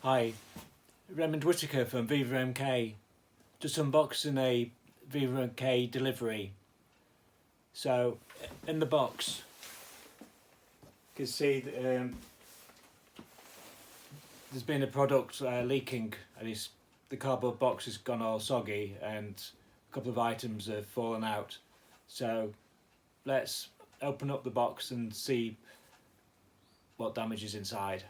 Hi, Raymond Whitaker from VivaMK, just unboxing a VivaMK delivery. So, in the box, you can see there's been a product leaking, and the cardboard box has gone all soggy and a couple of items have fallen out. So, let's open up the box and see what damage is inside.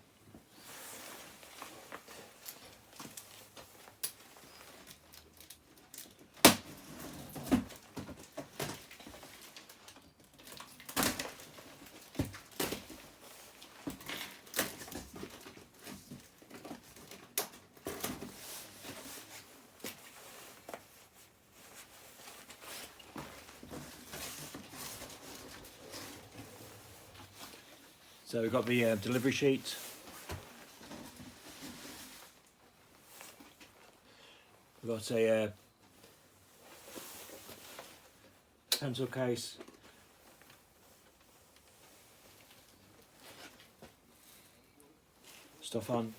So we've got the delivery sheet. We've got a pencil case. Stuff on.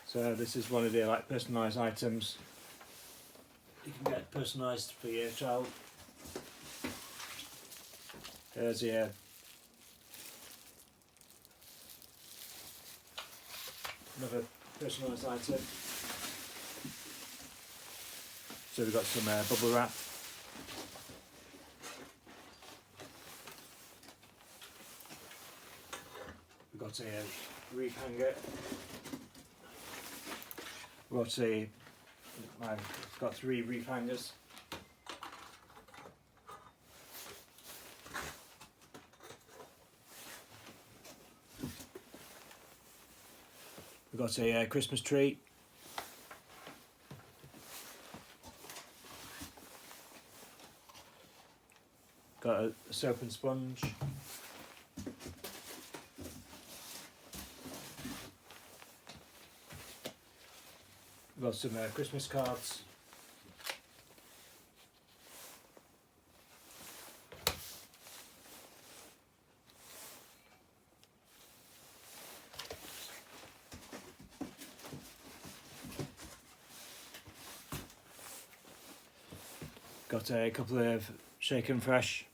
So this is one of the personalised items you can get personalised for your child. There's your another personalised item. So we've got some bubble wrap. We've got a reef hanger. I've got 3 reef hangers. We've got a Christmas tree. Got a soap and sponge. We've got some Christmas cards. Got a couple of shaken fresh.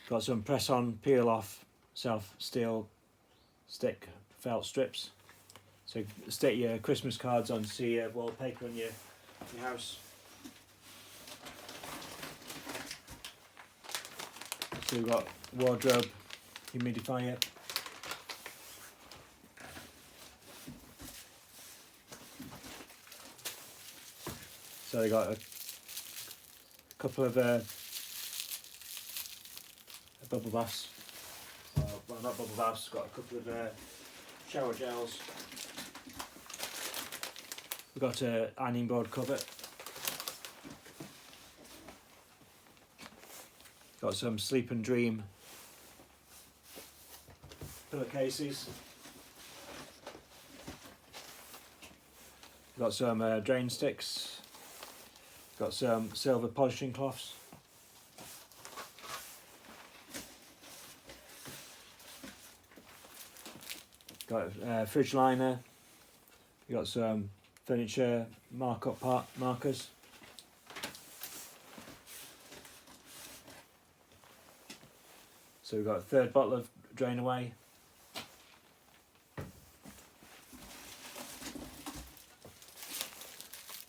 Got some press on, peel off, self steel stick felt strips. So stick your Christmas cards onto your wallpaper on your house. So we've got wardrobe humidifier. So they got a couple of bubble baths. Well, not bubble baths. Got a couple of shower gels. We've got an ironing board cover. Got some Sleep and Dream pillowcases. Got some drain sticks. Got some silver polishing cloths. Got a fridge liner. We got some furniture markup markers. So we've got a 3rd bottle of Drain Away.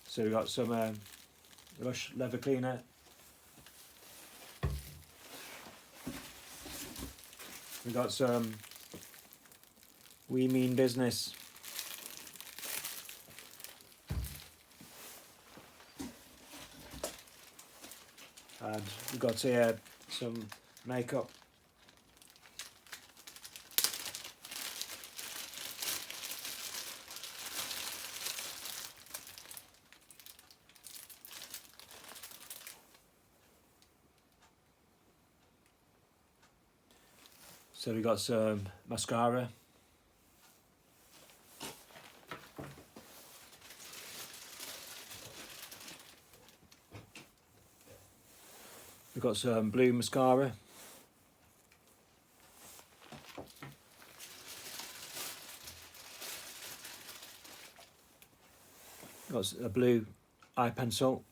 So we've got some Lush leather cleaner. We've got some We Mean Business. And we've got here some makeup. So we've got some mascara. We've got some blue mascara. Got a blue eye pencil.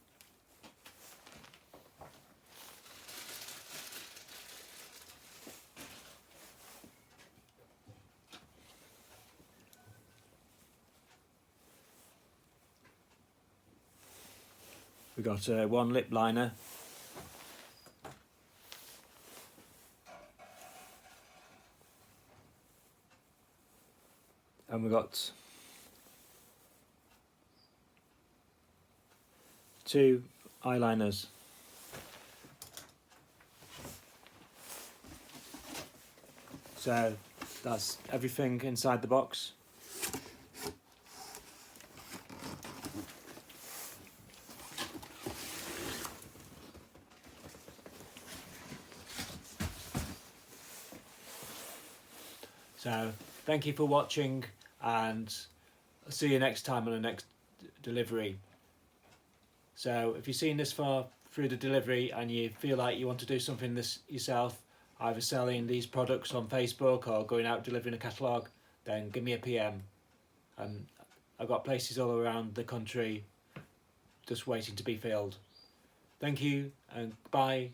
We've got one lip liner. And we've got 2 eyeliners. So that's everything inside the box. So thank you for watching, and I'll see you next time on the next delivery. So if you've seen this far through the delivery and you feel like you want to do something this yourself, either selling these products on Facebook or going out delivering a catalogue, then give me a PM. And I've got places all around the country just waiting to be filled. Thank you and bye.